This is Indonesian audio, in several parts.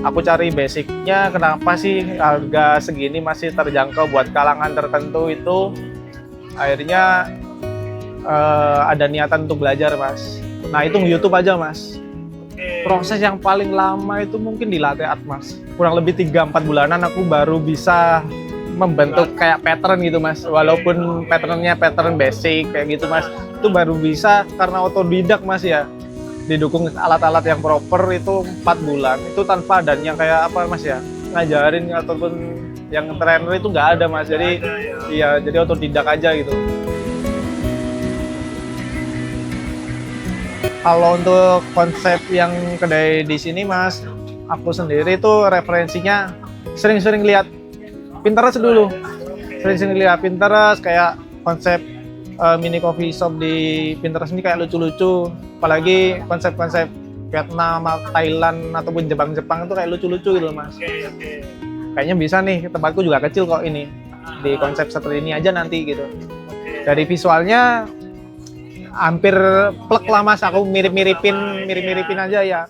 aku cari basicnya kenapa sih harga segini masih terjangkau buat kalangan tertentu itu. Akhirnya ada niatan untuk belajar mas. Nah itu YouTube aja mas. Proses yang paling lama itu mungkin di latte art mas. Kurang lebih 3-4 bulanan aku baru bisa membentuk kayak pattern gitu mas. Walaupun patternnya pattern basic kayak gitu mas, itu baru bisa karena otodidak mas ya. Didukung alat-alat yang proper itu 4 bulan. Itu tanpa dan yang kayak apa mas ya, ngajarin ataupun yang trainer itu nggak ada mas. Jadi iya, jadi otodidak aja gitu. Kalau untuk konsep yang kedai di sini mas, aku sendiri itu referensinya sering-sering lihat Pinterest dulu. Sering-sring lihat Pinterest kayak konsep mini coffee shop di Pinterest ini kayak lucu-lucu. Apalagi konsep-konsep Vietnam, Thailand ataupun Jepang-Jepang itu kayak lucu-lucu gitu mas. Kayaknya bisa nih, tempatku juga kecil kok ini. Di konsep seperti ini aja nanti gitu. Dari visualnya hampir plek lah mas, aku mirip-miripin aja ya.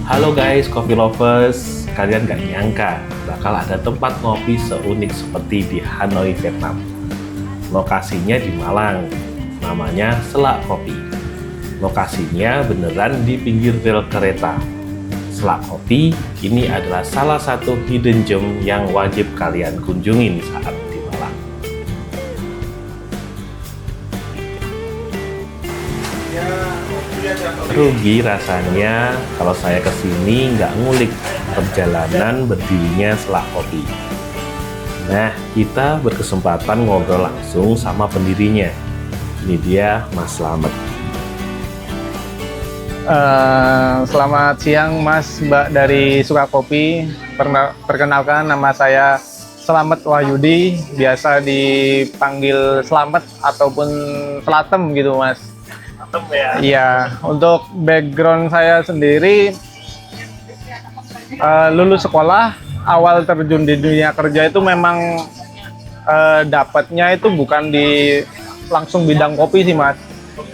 Halo guys, coffee lovers, kalian gak nyangka bakal ada tempat ngopi seunik seperti di Hanoi, Vietnam. Lokasinya di Malang, namanya Selak Kopi. Lokasinya beneran di pinggir rel kereta. Selak Kopi ini adalah salah satu hidden gem yang wajib kalian kunjungin saat di Malang. Rugi rasanya kalau saya kesini nggak ngulik perjalanan berdirinya Selak Kopi. Nah, kita berkesempatan ngobrol langsung sama pendirinya. Ini dia Mas Slamet. Selamat siang Mas Mbak dari Suka Kopi. Perkenalkan nama saya Slamet Wahyudi, biasa dipanggil Slamet ataupun Slatem gitu Mas. Iya, untuk background saya sendiri lulus sekolah, awal terjun di dunia kerja itu memang dapatnya itu bukan di langsung bidang kopi sih Mas.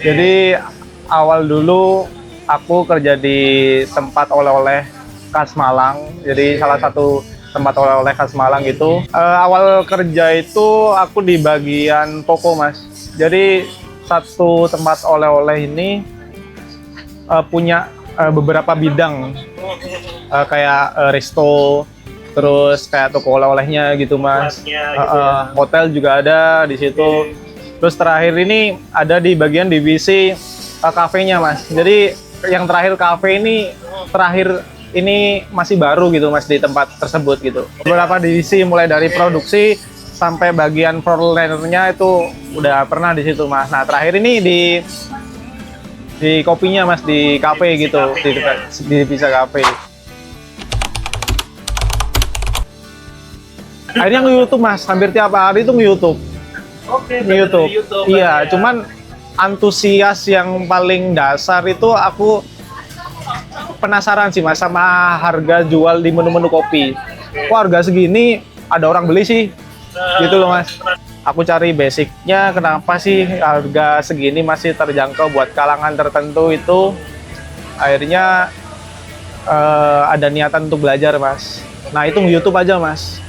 Jadi awal dulu aku kerja di tempat oleh-oleh khas Malang. Jadi salah satu tempat oleh-oleh khas Malang itu. Awal kerja itu aku di bagian toko Mas. Jadi satu tempat oleh-oleh ini punya beberapa bidang kayak resto, terus kayak toko oleh-olehnya gitu Mas. Hotel juga ada di situ. Terus terakhir ini ada di bagian divisi kafenya Mas. Jadi yang terakhir kafe ini masih baru gitu Mas di tempat tersebut gitu. Beberapa divisi mulai dari produksi sampai bagian frontlinernya itu udah pernah di situ Mas. Nah terakhir ini di kopinya Mas, di kafe gitu, di divisi kafe. Akhirnya nge-YouTube Mas, hampir tiap hari itu nge-YouTube. Nge-YouTube. Iya, cuman antusias yang paling dasar itu aku penasaran sih Mas sama harga jual di menu-menu kopi. Kok harga segini ada orang beli sih? Gitu loh Mas. Aku cari basicnya kenapa sih harga segini masih terjangkau buat kalangan tertentu itu. Akhirnya ada niatan untuk belajar Mas. Nah itu YouTube aja Mas.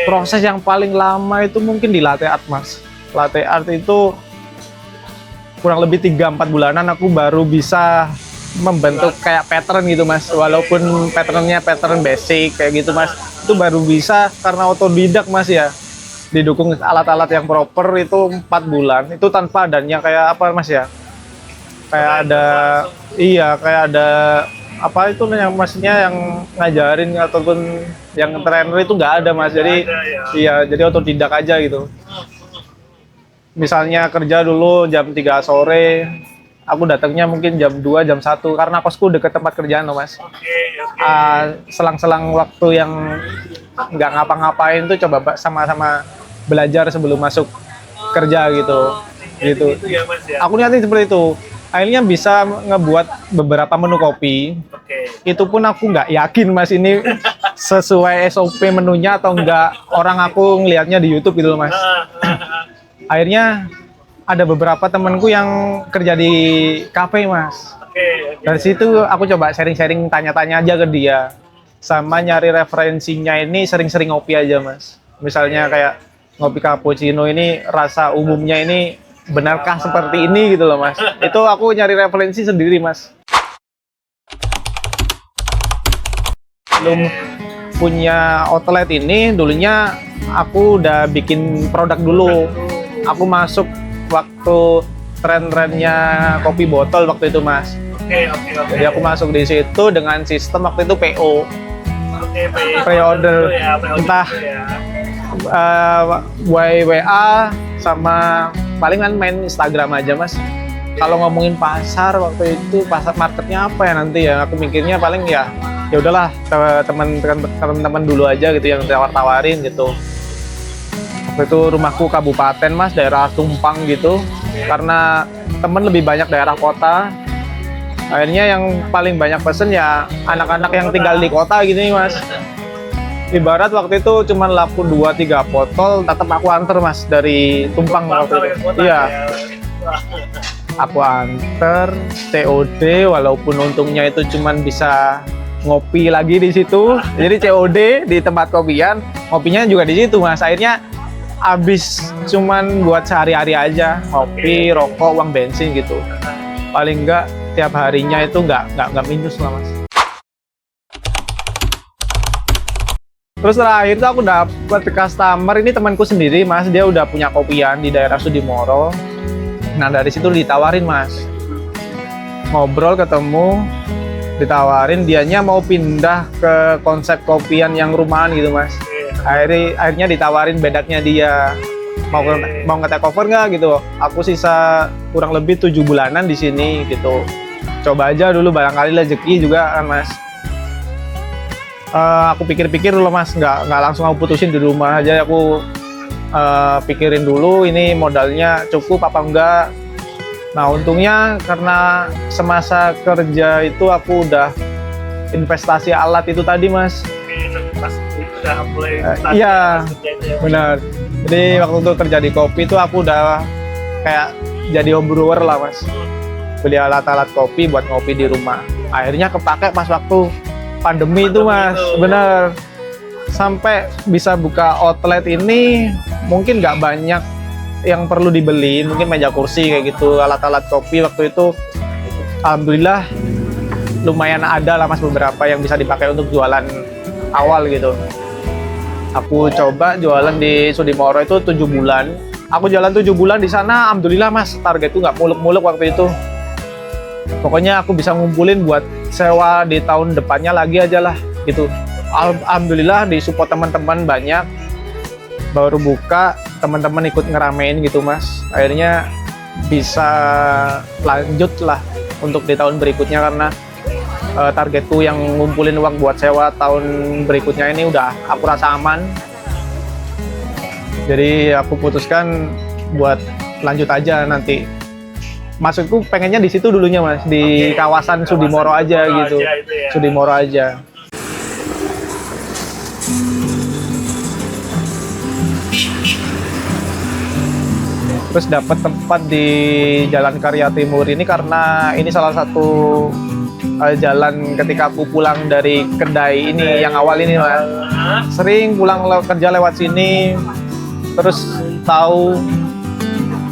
Proses yang paling lama itu mungkin di latte art Mas. Latte art itu kurang lebih 3-4 bulanan aku baru bisa membentuk kayak pattern gitu Mas. Walaupun patternnya pattern basic kayak gitu Mas, itu baru bisa karena otodidak Mas ya. Didukung alat-alat yang proper itu 4 bulan. Itu tanpa adanya kayak apa Mas ya, kayak ada kayak ada apa itu yang maksudnya yang ngajarin ataupun yang trainer itu nggak ada Mas. Jadi jadi otodidak aja gitu. Misalnya kerja dulu jam 3 sore, aku datangnya mungkin jam 2, jam 1 karena kosku deket tempat kerjaan loh Mas. Selang-selang waktu yang nggak ngapa-ngapain tuh coba sama-sama belajar sebelum masuk kerja gitu. Gitu. Itu ya Mas ya. Aku niatin seperti itu. Akhirnya bisa ngebuat beberapa menu kopi. Oke. Itu pun aku nggak yakin Mas ini sesuai SOP menunya atau enggak. Orang aku ngelihatnya di YouTube gitu loh Mas. Akhirnya ada beberapa temanku yang kerja di kafe Mas. Oke. Dari situ aku coba sharing-sharing, tanya-tanya aja ke dia. Sama nyari referensinya ini sering-sering ngopi aja Mas. Misalnya kayak ngopi cappuccino ini rasa umumnya ini benarkah seperti ini gitu loh Mas. Itu aku nyari referensi sendiri Mas. Belum punya outlet ini, dulunya aku udah bikin produk dulu. Aku masuk waktu tren-trennya kopi botol waktu itu Mas. Oke. Jadi aku masuk di situ dengan sistem waktu itu PO. Oke, Pre-order. ya, pre-order Entah itu ya. WA sama palingan main Instagram aja Mas. Kalau ngomongin pasar waktu itu, pasar marketnya apa ya nanti ya, aku mikirnya paling ya udahlah teman-teman dulu aja gitu yang tawar-tawarin gitu. Waktu itu rumahku kabupaten Mas, daerah Tumpang gitu, karena temen lebih banyak daerah kota. Akhirnya yang paling banyak pesen ya anak-anak yang tinggal di kota gitu nih Mas. Ibarat waktu itu cuma laku 2-3 botol, tetap aku anter Mas dari Tumpang waktu itu. Iya, aku anter COD, walaupun untungnya itu cuma bisa ngopi lagi di situ. Jadi COD di tempat kopian, ngopinya juga di situ Mas. Akhirnya habis cuman buat sehari-hari aja, ngopi, rokok, uang bensin gitu. Paling enggak tiap harinya itu nggak minus lah Mas. Terus terakhir tuh aku dapet customer, ini temanku sendiri Mas, dia udah punya kopian di daerah Sudimoro. Nah dari situ ditawarin Mas, ngobrol ketemu, ditawarin dianya mau pindah ke konsep kopian yang rumahan gitu Mas. Akhirnya ditawarin bedaknya dia mau nge-take over nggak gitu. Aku sisa kurang lebih 7 bulanan di sini gitu. Coba aja dulu, barangkali rezeki juga kan Mas. Aku pikir-pikir dulu Mas, nggak langsung aku putusin di rumah aja. Aku pikirin dulu ini modalnya cukup apa enggak. Nah untungnya karena semasa kerja itu aku udah investasi alat itu tadi Mas. Pas itu udah mulai Iya benar. Jadi waktu itu kerja di kopi itu aku udah kayak jadi home brewer lah Mas. Beli alat-alat kopi buat ngopi di rumah. Akhirnya kepake pas waktu pandemi itu Mas, bener. Sampai bisa buka outlet ini mungkin nggak banyak yang perlu dibeli, mungkin meja kursi kayak gitu, alat-alat kopi waktu itu alhamdulillah lumayan ada lah Mas, beberapa yang bisa dipakai untuk jualan awal gitu. Aku coba jualan di Sudimoro itu 7 bulan. Aku jalan 7 bulan di sana, alhamdulillah Mas, targetku nggak muluk-muluk waktu itu. Pokoknya aku bisa ngumpulin buat sewa di tahun depannya lagi aja lah gitu. Alhamdulillah disupport teman-teman banyak. Baru buka teman-teman ikut ngeramein gitu Mas. Akhirnya bisa lanjut lah untuk di tahun berikutnya karena targetku yang ngumpulin uang buat sewa tahun berikutnya ini udah aku rasa aman. Jadi aku putuskan buat lanjut aja nanti. Maksudku pengennya di situ dulunya Mas, di kawasan Sudimoro aja gitu. Sudimoro aja. Terus dapat tempat di Jalan Karya Timur ini karena ini salah satu jalan ketika aku pulang dari kedai ini yang awal ini Mas. Sering pulang kerja lewat sini, terus tahu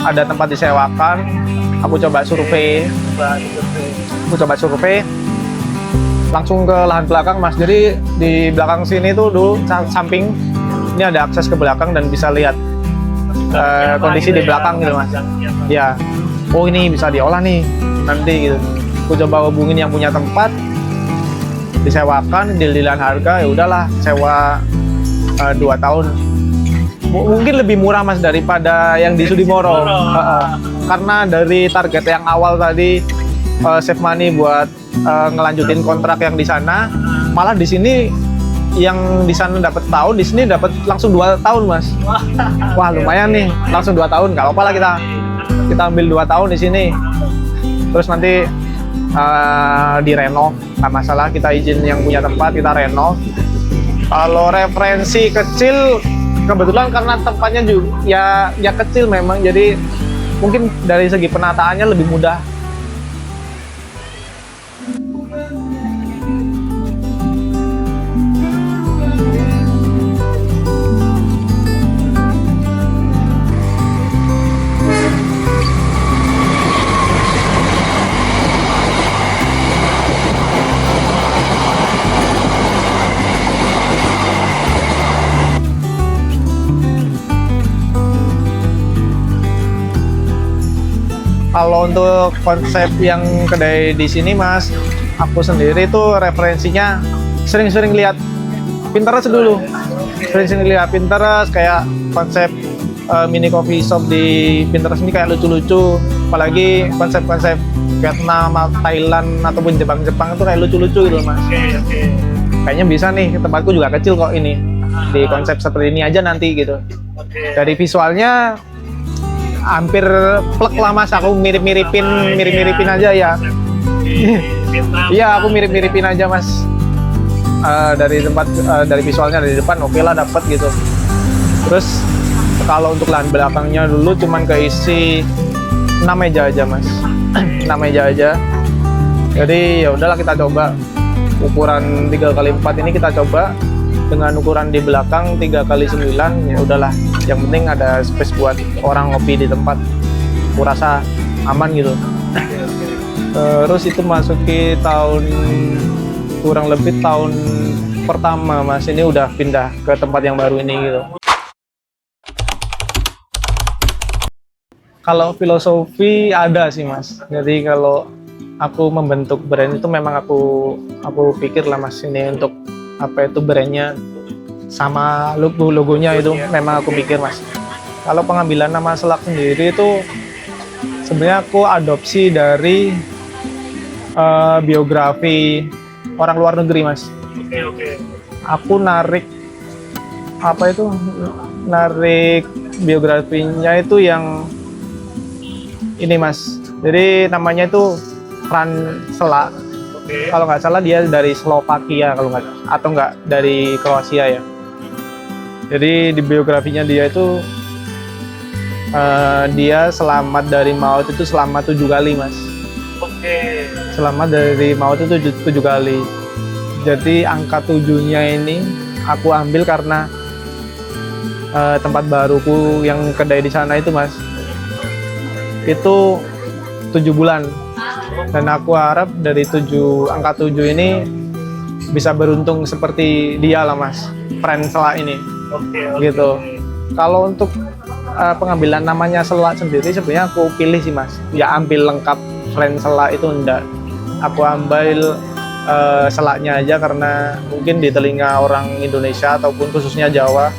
ada tempat disewakan. Aku coba survei, langsung ke lahan belakang Mas. Jadi di belakang sini tuh dulu samping ini ada akses ke belakang dan bisa lihat kondisi di belakang gitu Mas. Ya, oh ini bisa diolah nih nanti gitu. Aku coba hubungin yang punya tempat, disewakan, deal-dealan harga, ya udahlah sewa 2 tahun. Mungkin lebih murah Mas daripada yang di Sudimoro. Karena dari target yang awal tadi save money buat ngelanjutin kontrak yang di sana, malah di sini yang di sana dapat tahun, di sini dapat langsung 2 tahun mas. Wah lumayan nih, langsung 2 tahun. Gak apa-apa lah kita ambil 2 tahun di sini. Terus nanti direnov, nggak masalah, kita izin yang punya tempat, kita renov. Kalau referensi kecil, kebetulan karena tempatnya juga ya kecil memang, jadi mungkin dari segi penataannya lebih mudah. Kalau untuk konsep yang kedai di sini mas, aku sendiri tuh referensinya sering-sering lihat Pinterest dulu. Sering-sering lihat Pinterest, kayak konsep mini coffee shop di Pinterest ini kayak lucu-lucu. Apalagi konsep-konsep Vietnam, Thailand, ataupun Jepang-Jepang itu kayak lucu-lucu gitu mas. Kayaknya bisa nih, tempatku juga kecil kok ini. Di konsep seperti ini aja nanti gitu. Dari visualnya hampir plek lah mas, aku mirip-miripin aja ya. Iya, aku mirip-miripin aja mas. Dari tempat, dari visualnya dari depan oke lah dapat gitu. Terus kalau untuk lahan belakangnya dulu cuman keisi 6 meja aja mas. 6 meja aja. Jadi ya udahlah, kita coba ukuran 3x4 ini, kita coba dengan ukuran di belakang 3x9. Ya udahlah, yang penting ada space buat orang ngopi di tempat, aku rasa aman gitu. Terus itu masuki kurang lebih tahun pertama mas, ini udah pindah ke tempat yang baru ini gitu. Kalau filosofi ada sih mas, jadi kalau aku membentuk brand itu memang aku pikir lah mas, ini untuk apa itu brandnya sama logonya itu memang aku pikir mas. Kalau pengambilan nama Selak sendiri itu sebenarnya aku adopsi dari biografi orang luar negeri mas. Aku narik biografinya itu yang ini mas. Jadi namanya itu Fran Selak. Kalau nggak salah dia dari Slovakia atau nggak dari Kroasia ya. Jadi di biografinya dia itu dia selamat dari maut itu selama 7 kali mas. Selamat dari maut itu 7 kali. Jadi angka 7-nya ini aku ambil karena tempat baruku yang kedai di sana itu mas, itu 7 bulan. Dan aku harap dari angka 7 ini bisa beruntung seperti dia lah mas, Fran Selak ini. Gitu. Kalau untuk pengambilan namanya Selak sendiri sebenarnya aku pilih sih mas, ya ambil lengkap Fran Selak itu enggak. Aku ambil Selaknya aja karena mungkin di telinga orang Indonesia ataupun khususnya Jawa,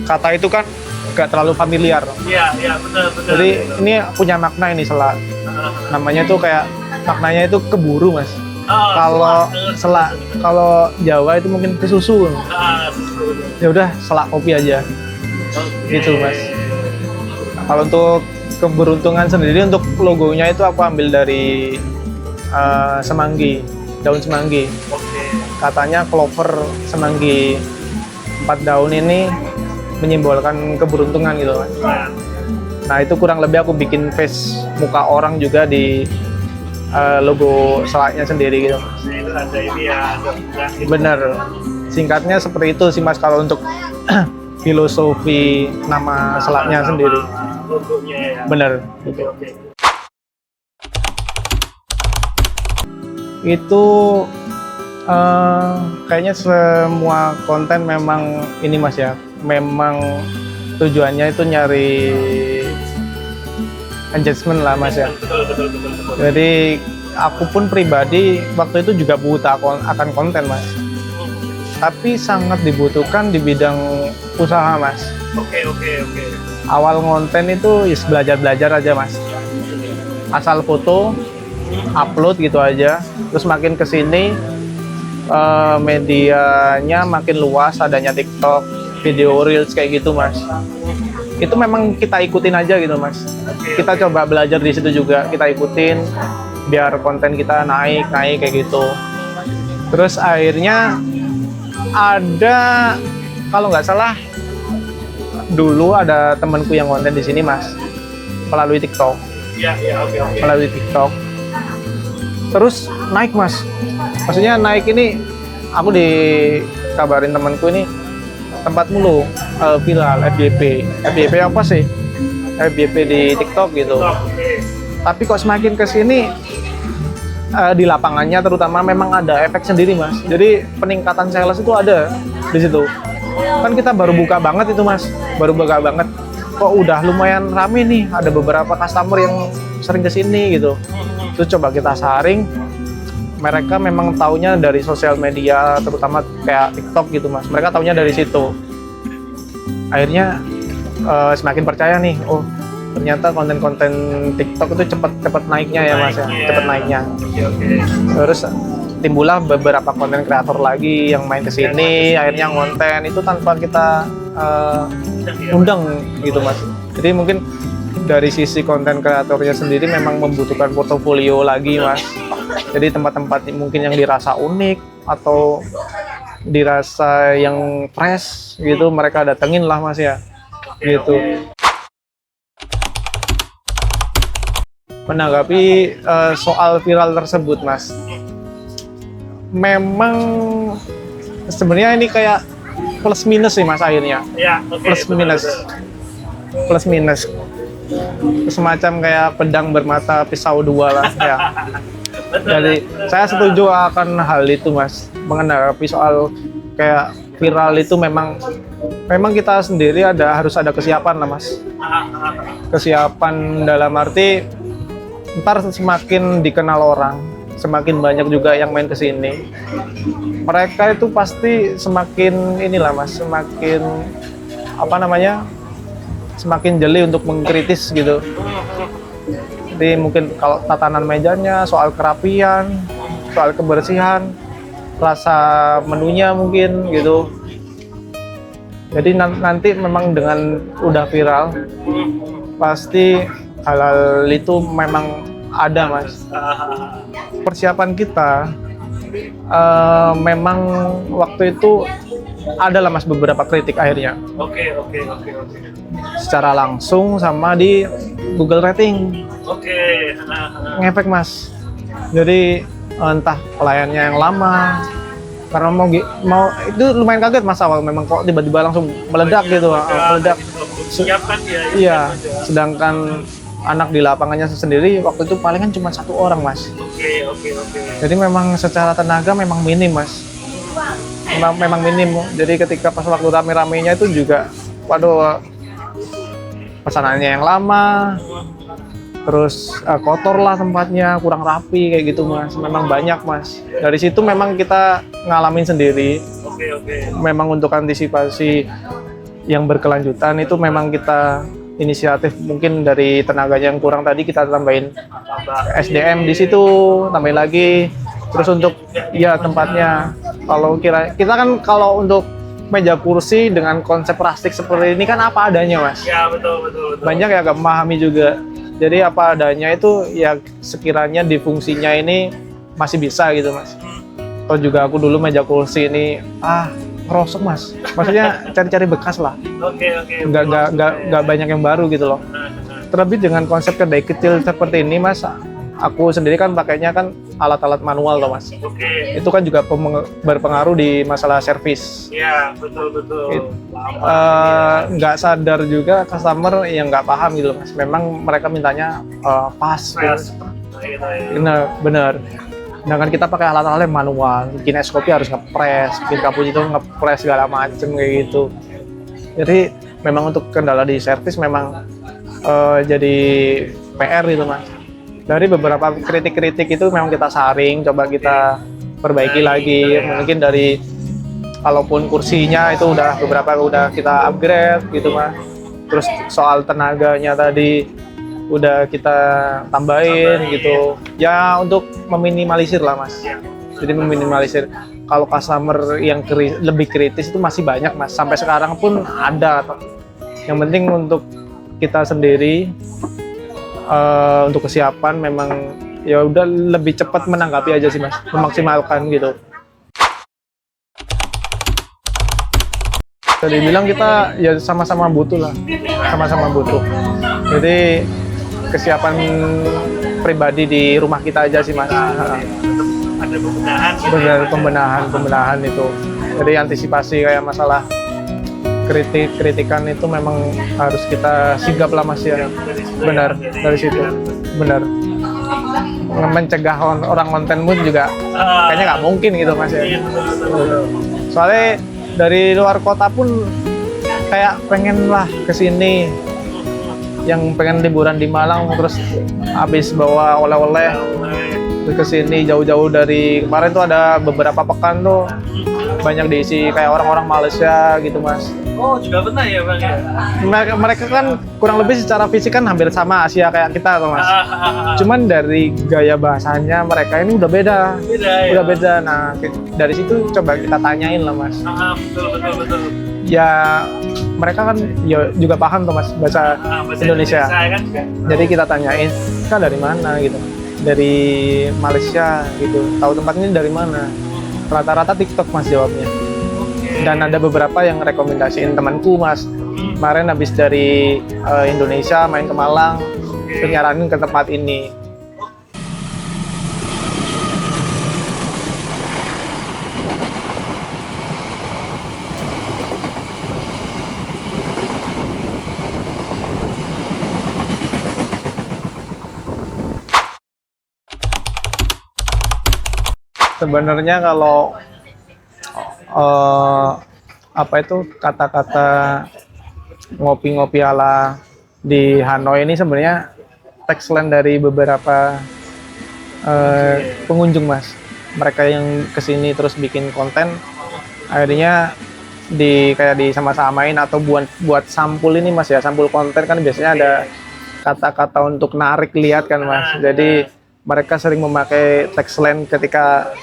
kata itu kan gak terlalu familiar. Iya benar. Jadi ini punya makna ini Selak. Namanya tuh kayak maknanya itu keburu mas. Kalau Selak, kalau Jawa itu mungkin kesusu. Ya udah Selak kopi aja. Gitu mas. Kalau untuk keberuntungan sendiri, untuk logonya itu aku ambil dari semanggi, daun semanggi. Katanya clover semanggi, 4 daun ini menyimbolkan keberuntungan gitu mas. Nah itu kurang lebih aku bikin face muka orang juga di logo Selaknya sendiri gitu mas. Itu ada ini ya, Bener, singkatnya seperti itu sih mas kalau untuk filosofi nama Selaknya sendiri. Logonya ya. Bener. Oke. Itu kayaknya semua konten memang ini mas ya, memang tujuannya itu nyari engagement lah mas ya. Betul. Jadi aku pun pribadi waktu itu juga buta akan konten mas, tapi sangat dibutuhkan di bidang usaha mas. Oke. Awal konten itu belajar aja mas, asal foto upload gitu aja. Terus makin kesini medianya makin luas, adanya TikTok, video reels kayak gitu mas. Itu memang kita ikutin aja gitu mas. Kita coba belajar di situ juga, kita ikutin biar konten kita naik kayak gitu. Terus akhirnya ada, kalau nggak salah dulu ada temanku yang konten di sini mas, melalui TikTok. Iya, oke. Melalui TikTok. Terus naik mas. Maksudnya naik ini, aku dikabarin temanku ini tempat mulu viral FYP. FYP apa sih? FYP di TikTok gitu. Oke. Tapi kok semakin kesini di lapangannya terutama memang ada efek sendiri mas. Jadi peningkatan sales itu ada di situ. Kan kita baru buka banget itu mas, baru buka banget. Kok udah lumayan rame nih, ada beberapa customer yang sering kesini gitu. Terus coba kita saring, mereka memang taunya dari sosial media, terutama kayak TikTok gitu mas. Mereka taunya dari situ. Akhirnya semakin percaya nih, oh ternyata konten-konten TikTok itu cepet naiknya ya mas ya, cepet naiknya. Oke. Terus timbullah beberapa konten kreator lagi yang main kesini, akhirnya ngonten itu tanpa kita undang gitu mas. Jadi mungkin dari sisi konten kreatornya sendiri memang membutuhkan portofolio lagi mas. Jadi tempat-tempat mungkin yang dirasa unik atau dirasa yang fresh gitu mereka datengin lah mas ya, gitu. Menanggapi soal viral tersebut mas, memang sebenarnya ini kayak plus minus sih mas akhirnya. Ya, oke. Plus minus semacam kayak pedang bermata pisau dua lah ya. Jadi saya setuju akan hal itu mas, menanggapi soal kayak viral itu memang kita sendiri harus ada kesiapan lah mas. Kesiapan dalam arti ntar semakin dikenal orang, semakin banyak juga yang main kesini, mereka itu pasti semakin inilah mas, semakin semakin jeli untuk mengkritis gitu. Jadi mungkin kalau tatanan mejanya, soal kerapian, soal kebersihan, rasa menunya mungkin gitu. Jadi nanti memang dengan udah viral, pasti hal-hal itu memang ada mas. Persiapan kita memang waktu itu adalah mas beberapa kritik akhirnya. Oke. Secara langsung sama di Google rating. Oke. Ngefek mas. Jadi entah pelayannya yang lama, karena mau itu lumayan kaget mas awal, memang kok tiba-tiba langsung meledak gitu, meledak. Siapkan ya. Iya, sedangkan anak di lapangannya sendiri waktu itu palingan cuma 1 orang mas. Oke. Jadi memang secara tenaga memang minim mas. Memang minim. Jadi ketika pas waktu rame-ramenya itu juga, waduh, pesanannya yang lama, terus kotor lah tempatnya, kurang rapi kayak gitu mas. Memang banyak mas. Dari situ memang kita ngalamin sendiri. Oke. Memang untuk antisipasi yang berkelanjutan itu memang kita inisiatif, mungkin dari tenaganya yang kurang tadi kita tambahin SDM di situ, tambahin lagi. Terus untuk ya tempatnya, kalau kita kan kalau untuk meja kursi dengan konsep plastik seperti ini kan apa adanya mas. Ya betul. Banyak ya gak memahami juga. Jadi apa adanya itu ya sekiranya di fungsinya ini masih bisa gitu mas. Atau juga aku dulu meja kursi ini ngerosok mas. Maksudnya cari-cari bekas lah. Oke. Nggak banyak yang baru gitu loh. Terlebih dengan konsep kedai kecil seperti ini mas, aku sendiri kan pakainya kan alat-alat manual loh mas. Oke. Itu kan juga berpengaruh di masalah servis. Iya, betul. Nggak sadar juga customer yang nggak paham gitu mas. Memang mereka mintanya pas. Bener. Sedangkan kita pakai alat-alat yang manual, bikin es kopi harus ngepres, bikin cappuccino ngepres segala macem kayak gitu. Jadi memang untuk kendala di servis memang jadi PR gitu mas. Dari beberapa kritik-kritik itu memang kita saring, coba kita perbaiki lagi. Mungkin dari kalaupun kursinya itu beberapa udah kita upgrade gitu mas. Terus soal tenaganya tadi udah kita tambahin gitu. Ya untuk meminimalisir lah mas. Jadi meminimalisir. kalau customer yang lebih kritis itu masih banyak mas, sampai sekarang pun ada. Yang penting untuk kita sendiri untuk kesiapan memang ya udah lebih cepat menanggapi aja sih mas, memaksimalkan gitu. Jadi bilang kita ya sama-sama butuh lah, sama-sama butuh. Jadi kesiapan pribadi di rumah kita aja sih mas. Ada pembenahan. Benar, pembenahan itu. Jadi antisipasi kayak masalah kritikan itu memang harus kita sigap lah mas ya. Benar, dari situ. Benar. Mencegah orang konten pun juga kayaknya nggak mungkin gitu mas ya. Soalnya dari luar kota pun kayak pengen lah kesini, yang pengen liburan di Malang terus habis bawa oleh-oleh ke sini jauh-jauh. Dari kemarin tuh ada beberapa pekan tuh banyak diisi kayak orang-orang Malaysia gitu mas. Oh juga pernah ya bang ya? Mereka kan kurang lebih secara fisik kan hampir sama Asia kayak kita tuh mas. Cuman dari gaya bahasanya mereka ini udah beda. Udah beda. Nah dari situ coba kita tanyain lah mas. Betul. Ya mereka kan ya juga paham tuh mas bahasa Indonesia. Kan? Jadi kita tanyain kan dari mana gitu. Dari Malaysia gitu. Tahu tempat ini dari mana? Rata-rata TikTok mas jawabnya. Dan ada beberapa yang rekomendasiin temanku mas. Kemarin habis dari Indonesia main ke Malang, terus nyaranin ke tempat ini. Sebenarnya kalau apa itu kata-kata ngopi-ngopi ala di Hanoi ini sebenarnya tagline dari beberapa pengunjung mas. Mereka yang kesini terus bikin konten, akhirnya kayak disama-samain atau buat sampul ini mas ya, sampul konten kan biasanya ada kata-kata untuk narik lihat kan mas. Jadi mereka sering memakai tagline ketika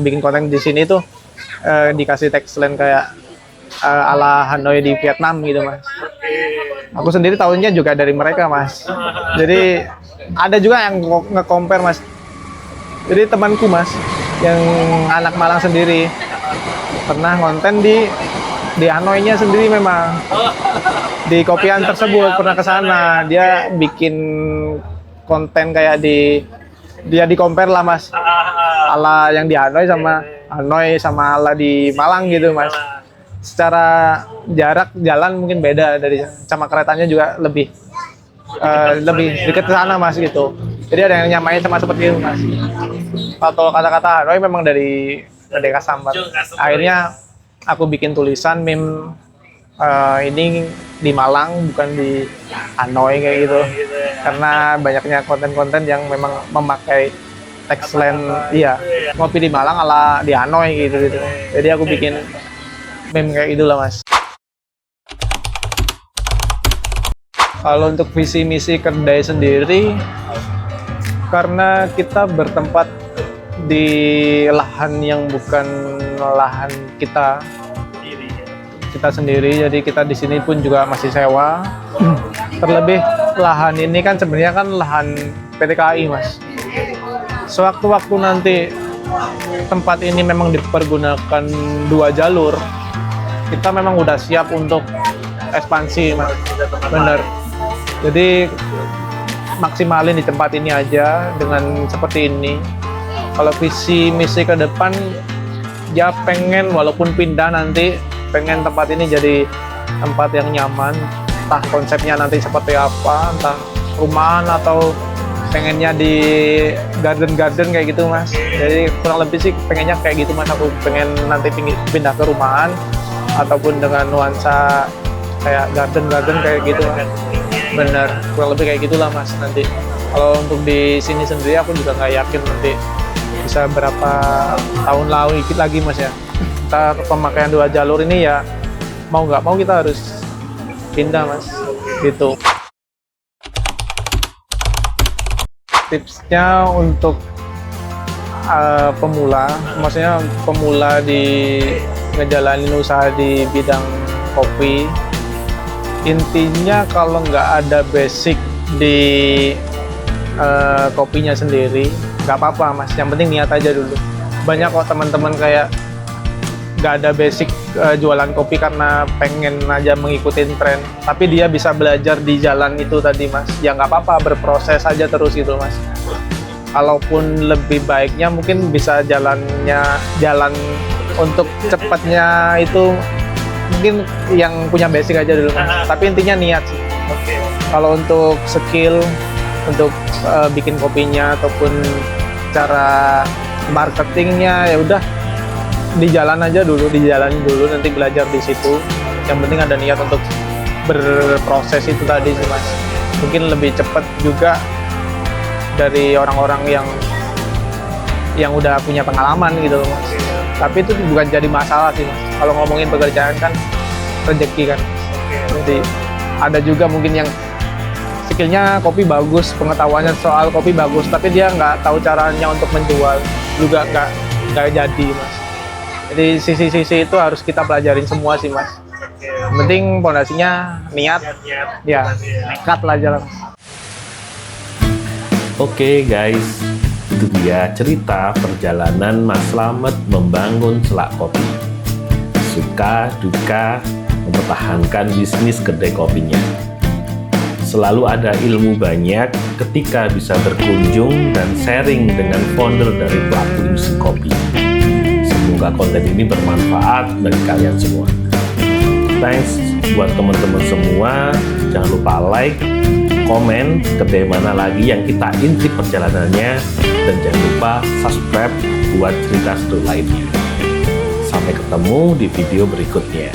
bikin konten di sini tuh. Dikasih tagline kayak ala Hanoi di Vietnam gitu mas. Aku sendiri tahunya juga dari mereka mas. Jadi ada juga yang nge-compare mas. Jadi temanku mas yang anak Malang sendiri pernah konten di Hanoi-nya sendiri memang di kopian tersebut pernah ke sana. Dia bikin konten kayak dia di-compare lah mas, ala yang di Hanoi sama ala di Malang gitu mas. Secara jarak jalan mungkin beda, dari sama keretanya juga lebih dekat ke sana mas gitu. Jadi ada yang nyamain sama seperti itu mas. Atau kata-kata Hanoi memang dari Merdeka Sambat. Akhirnya aku bikin tulisan meme ini di Malang bukan di Hanoi kayak gitu. Karena banyaknya konten-konten yang memang memakai tagline ngopi di Malang ala di Hanoi gitu. Jadi aku bikin meme kayak gitulah mas. Kalau untuk visi misi kedai sendiri, karena kita bertempat di lahan yang bukan lahan kita sendiri, jadi kita di sini pun juga masih sewa. Terlebih lahan ini kan sebenarnya kan lahan PT KAI mas. Sewaktu-waktu nanti tempat ini memang dipergunakan 2 jalur, kita memang udah siap untuk ekspansi mas. Bener. Jadi maksimalin di tempat ini aja dengan seperti ini. Kalau visi misi ke depan ya pengen walaupun pindah nanti, pengen tempat ini jadi tempat yang nyaman. Entah konsepnya nanti seperti apa, entah rumahan atau pengennya di garden kayak gitu mas. Jadi kurang lebih sih pengennya kayak gitu mas. Aku pengen nanti pindah ke rumahan ataupun dengan nuansa kayak garden kayak gitu mas. Bener, kurang lebih kayak gitulah mas nanti. Kalau untuk di sini sendiri aku juga nggak yakin nanti bisa berapa tahun lagi mas ya. Kita pemakaian 2 jalur ini ya mau nggak mau kita harus pindah mas gitu. Tipsnya untuk pemula, maksudnya pemula di ngejalanin usaha di bidang kopi. Intinya kalau nggak ada basic di kopinya sendiri, nggak apa-apa mas. Yang penting niat aja dulu. Banyak kok teman-teman kayak nggak ada basic jualan kopi karena pengen aja mengikuti tren, tapi dia bisa belajar di jalan itu tadi mas. Ya nggak apa-apa, berproses aja terus gitu mas. Kalaupun lebih baiknya mungkin bisa jalan untuk cepatnya itu mungkin yang punya basic aja dulu mas. Tapi intinya niat sih. Oke. Kalau untuk skill untuk bikin kopinya ataupun cara marketingnya ya udah dijalanin dulu, nanti belajar di situ. Yang penting ada niat untuk berproses itu tadi sih mas. Mungkin lebih cepat juga dari orang-orang yang udah punya pengalaman gitu loh mas. Tapi itu bukan jadi masalah sih mas. Kalau ngomongin pekerjaan kan rezeki kan. Jadi ada juga mungkin yang skillnya kopi bagus, pengetahuannya soal kopi bagus, tapi dia nggak tahu caranya untuk menjual, juga nggak jadi mas. Jadi sisi-sisi itu harus kita pelajarin semua sih mas. Yang penting pondasinya niat, ya nekat lah jalan. Oke guys, itu dia cerita perjalanan Mas Slamet membangun Selak Kopi. Suka duka mempertahankan bisnis kedai kopinya. Selalu ada ilmu banyak ketika bisa berkunjung dan sharing dengan founder dari pelaku industri kopi. Semoga konten ini bermanfaat bagi kalian semua. Thanks buat teman-teman semua. Jangan lupa like, komen kedai mana lagi yang kita intip perjalanannya, dan jangan lupa subscribe buat cerita seru lainnya. Sampai ketemu di video berikutnya.